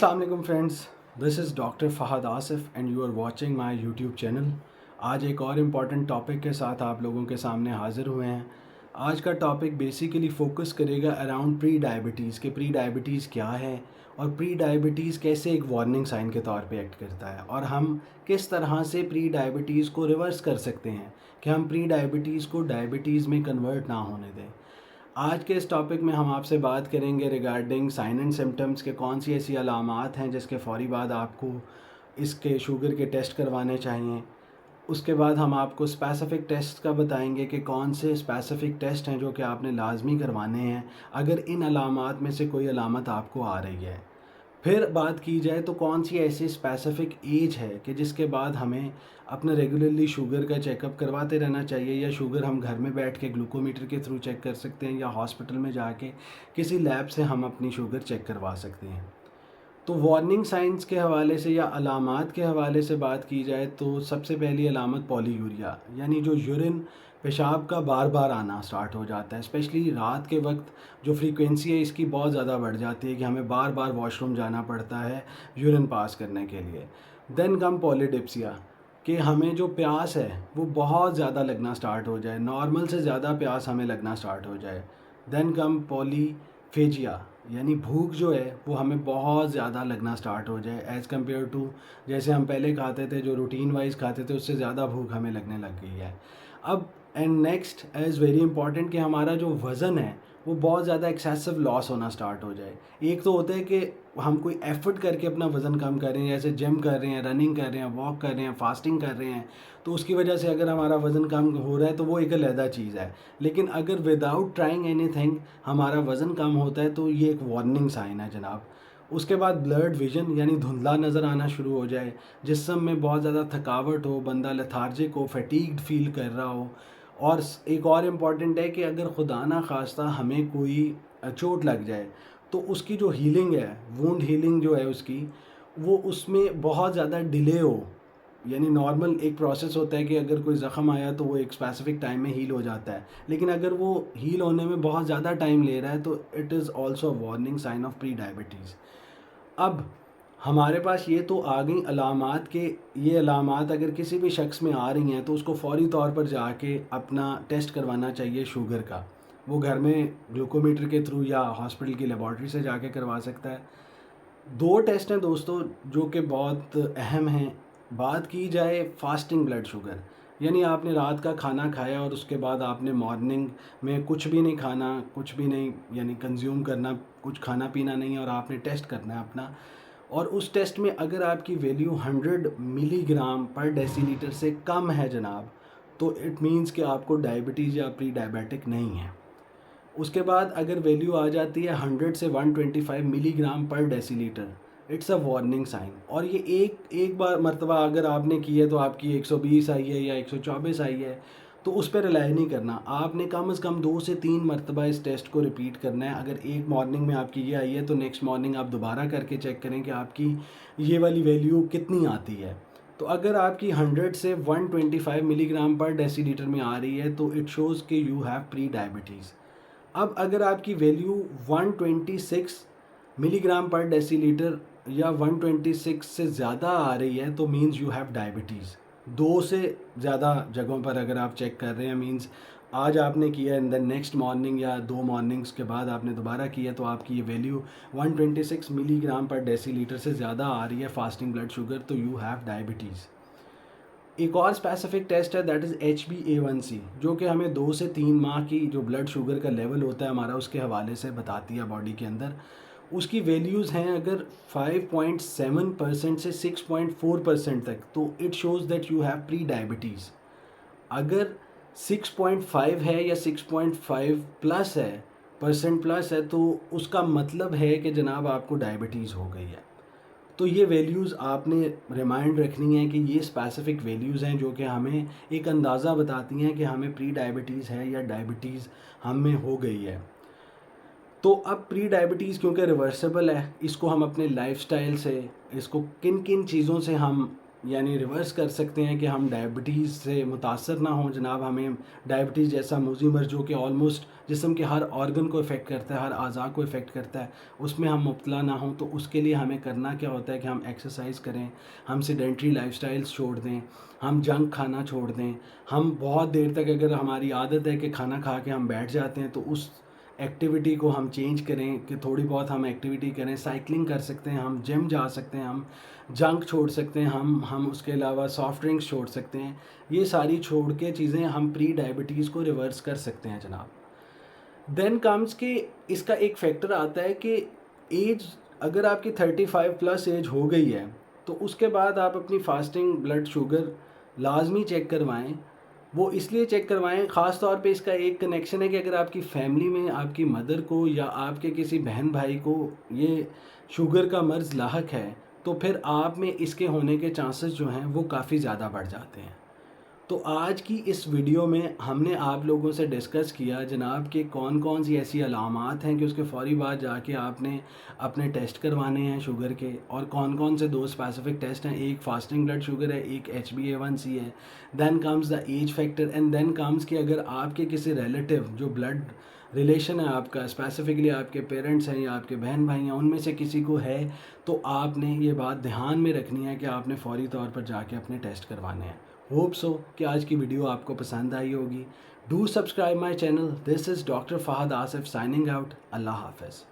अस्सलाम वालेकुम friends, this is doctor Fahad Asif and you are watching my YouTube channel. आज एक और इम्पॉर्टेंट टॉपिक के साथ आप लोगों के सामने हाज़िर हुए हैं। आज का टॉपिक बेसिकली फ़ोकस करेगा अराउंड प्री डायबिटीज़ कि प्री डायबिटीज़ क्या है और प्री डायबिटीज़ कैसे एक वार्निंग साइन के तौर पे एक्ट करता है और हम किस तरह से प्री डायबिटीज़ को रिवर्स कर सकते हैं कि हम प्री डायबिटीज़ को डायबिटीज़ में कन्वर्ट ना होने दें। आज के इस टॉपिक में हम आपसे बात करेंगे रिगार्डिंग साइन एंड सिम्टम्स के कौन सी ऐसी अलामात हैं जिसके फ़ौरी बाद आपको इसके शुगर के टेस्ट करवाने चाहिए। उसके बाद हम आपको स्पेसिफ़िक टेस्ट का बताएंगे कि कौन से स्पेसिफ़िक टेस्ट हैं जो कि आपने लाजमी करवाने हैं अगर इन अलामात में से कोई अलामत आपको आ रही है। फिर बात की जाए तो कौन सी ऐसी स्पेसिफ़िक एज है कि जिसके बाद हमें अपना रेगुलरली शुगर का चेकअप करवाते रहना चाहिए या शुगर हम घर में बैठ के ग्लूकोमीटर के थ्रू चेक कर सकते हैं या हॉस्पिटल में जाके किसी लैब से हम अपनी शुगर चेक करवा सकते हैं। तो वार्निंग साइंस के हवाले से या अलामात के हवाले से बात की जाए तो सबसे पहली अलामत पॉलीयूरिया यानी जो यूरिन पेशाब का बार बार आना स्टार्ट हो जाता है। स्पेशली रात के वक्त जो फ्रीक्वेंसी है इसकी बहुत ज़्यादा बढ़ जाती है कि हमें बार बार वॉशरूम जाना पड़ता है यूरिन पास करने के लिए। देन कम पॉलीडिप्सिया कि हमें जो प्यास है वो बहुत ज़्यादा लगना स्टार्ट हो जाए, नॉर्मल से ज़्यादा प्यास हमें लगना स्टार्ट हो जाए। देन कम पॉलीफेजिया यानी भूख जो है वो हमें बहुत ज़्यादा लगना स्टार्ट हो जाए एज़ कम्पेयर टू जैसे हम पहले खाते थे, जो रूटीन वाइज खाते थे उससे ज़्यादा भूख हमें लगने लग गई है अब। And next as very important कि हमारा जो वज़न है वो बहुत ज़्यादा एक्सेसिव लॉस होना स्टार्ट हो जाए। एक तो होता है कि हम कोई एफर्ट करके अपना वज़न कम कर रहे हैं, जैसे जिम कर रहे हैं, रनिंग कर रहे हैं, वॉक कर रहे हैं, फास्टिंग कर रहे हैं, तो उसकी वजह से अगर हमारा वज़न कम हो रहा है तो वो एक अलहदा चीज़ है। लेकिन अगर विदाउट ट्राइंग एनीथिंग हमारा वज़न कम होता है तो ये एक वार्निंग साइन है जनाब। उसके बाद ब्लर्ड विजन यानी धुंधला नज़र आना शुरू हो जाए, जिस्म में बहुत ज़्यादा थकावट हो, बंदा लेथार्जिक हो, फटीग्ड फील कर रहा हो। और एक और इम्पॉर्टेंट है कि अगर खुदा ना खास्ता हमें कोई चोट लग जाए तो उसकी जो हीलिंग है, वुंड हीलिंग जो है उसकी, वो उसमें बहुत ज़्यादा डिले हो। यानी नॉर्मल एक प्रोसेस होता है कि अगर कोई ज़ख़म आया तो वो एक स्पेसिफिक टाइम में हील हो जाता है, लेकिन अगर वो हील होने में बहुत ज़्यादा टाइम ले रहा है तो it is also warning sign of prediabetes. अब हमारे पास ये तो आ गई अलामात के, ये अलामात अगर किसी भी शख्स में आ रही हैं तो उसको फ़ौरी तौर पर जाके अपना टेस्ट करवाना चाहिए शुगर का। वो घर में ग्लूकोमीटर के थ्रू या हॉस्पिटल की लेबॉर्ट्री से जाके करवा सकता है। दो टेस्ट हैं दोस्तों जो कि बहुत अहम हैं। बात की जाए फास्टिंग ब्लड शुगर, यानी आपने रात का खाना खाया और उसके बाद आपने मॉर्निंग में कुछ भी नहीं खाना, कुछ भी नहीं यानी कंज्यूम करना, कुछ खाना पीना नहीं, और आपने टेस्ट करना है अपना। और उस टेस्ट में अगर आपकी वैल्यू 100 मिलीग्राम पर डेसीलीटर से कम है जनाब, तो इट मीन्स कि आपको डायबिटीज़ या प्री डायबिटिक नहीं है। उसके बाद अगर वैल्यू आ जाती है 100 से 125 milligram per decilitre, it's a warning sign. और ये एक एक बार मर्तबा अगर आपने की है तो आपकी 120 आई है या 124 आई है, तो उस पर रिलाई नहीं करना। आपने कम से कम 2 से 3 मरतबा इस टेस्ट को रिपीट करना है। अगर एक मॉर्निंग में आपकी ये आई है तो नेक्स्ट मॉर्निंग आप दोबारा करके चेक करें कि आपकी ये वाली वैल्यू कितनी आती है। तो अगर आपकी 100 से 125 मिलीग्राम पर डेसीलीटर में आ रही है तो इट शोज़ कि यू हैव प्री डायबिटीज़। अब अगर आपकी वैल्यू 126 मिलीग्राम पर डेसीलीटर या 126 से ज़्यादा आ रही है तो मीन्स यू हैव डायबिटीज़। दो से ज़्यादा जगहों पर अगर आप चेक कर रहे हैं, मीन्स आज आपने किया एंड देन नेक्स्ट मॉर्निंग या 2 मॉर्निंग्स के बाद आपने दोबारा किया तो आपकी ये वैल्यू 126 मिलीग्राम पर डेसीलीटर से ज़्यादा आ रही है फास्टिंग ब्लड शुगर, तो यू हैव डायबिटीज़। एक और स्पेसिफिक टेस्ट है दैट इज़ HbA1c, जो कि हमें 2 से 3 माह की जो ब्लड शुगर का लेवल होता है हमारा उसके हवाले से बताती है बॉडी के अंदर। उसकी वैल्यूज़ हैं अगर 5.7% से 6.4% तक, तो it shows that you have pre diabetes. अगर 6.5 है या 6.5 प्लस है, परसेंट प्लस है, तो उसका मतलब है कि जनाब आपको डायबिटीज़ हो गई है। तो ये वैल्यूज़ आपने रिमाइंड रखनी है कि ये स्पेसिफ़िक वैल्यूज़ हैं जो कि हमें एक अंदाज़ा बताती हैं कि हमें प्री डायबिटीज़ है या डायबिटीज़ हम में हो गई है। तो अब प्री डायबिटीज़ क्योंकि रिवर्सिबल है, इसको हम अपने लाइफ़स्टाइल से, इसको किन किन चीज़ों से हम यानी रिवर्स कर सकते हैं कि हम डायबिटीज़ से मुतासर ना हों जनाब। हमें डायबिटीज़ जैसा मूजी मर्ज़ जो कि ऑलमोस्ट जिस्म के हर ऑर्गन को इफ़ेक्ट करता है, हर अज़ा को इफ़ेक्ट करता है, उसमें हम मुब्तला ना हों। तो उसके लिए हमें करना क्या होता है कि हम एक्सरसाइज करें, हम सेडेंटरी लाइफस्टाइल्स छोड़ दें, हम जंक खाना छोड़ दें। हम बहुत देर तक अगर हमारी आदत है कि खाना खा के हम बैठ जाते हैं, तो उस एक्टिविटी को हम चेंज करें कि थोड़ी बहुत हम एक्टिविटी करें। साइकिलिंग कर सकते हैं, हम जिम जा सकते हैं, हम जंक छोड़ सकते हैं, हम उसके अलावा सॉफ्ट ड्रिंक्स छोड़ सकते हैं। ये सारी छोड़ के चीज़ें हम प्री डायबिटीज़ को रिवर्स कर सकते हैं जनाब। देन कम्स कि इसका एक फैक्टर आता है कि एज, अगर आपकी 35 प्लस एज हो गई है, तो उसके बाद आप अपनी फास्टिंग ब्लड शुगर लाजमी चेक करवाएं। वो इसलिए चेक करवाएं, ख़ास तौर पे इसका एक कनेक्शन है कि अगर आपकी फैमिली में आपकी मदर को या आपके किसी बहन भाई को ये शुगर का मर्ज़ लाहक है, तो फिर आप में इसके होने के चांसेस जो हैं वो काफ़ी ज़्यादा बढ़ जाते हैं। तो आज की इस वीडियो में हमने आप लोगों से डिस्कस किया जनाब कि कौन कौन सी ऐसी अलामात हैं कि उसके फ़ौरी बाद जाके आपने अपने टेस्ट करवाने हैं शुगर के, और कौन कौन से दो स्पेसिफिक टेस्ट हैं। एक फास्टिंग ब्लड शुगर है, एक HbA1c है। Then comes the age factor, and then comes कि अगर आपके किसी रिलेटिव जो ब्लड रिलेशन है आपका, स्पेसिफिकली आपके पेरेंट्स हैं या आपके बहन भाई हैं, उनमें से किसी को है, तो आपने ये बात ध्यान में रखनी है कि आपने फ़ौरी तौर पर जाके अपने टेस्ट करवाने हैं। होप सो कि आज की वीडियो आपको पसंद आई होगी। Do subscribe my channel. This is doctor Fahad Asif signing out. अल्लाह हाफ़िज़।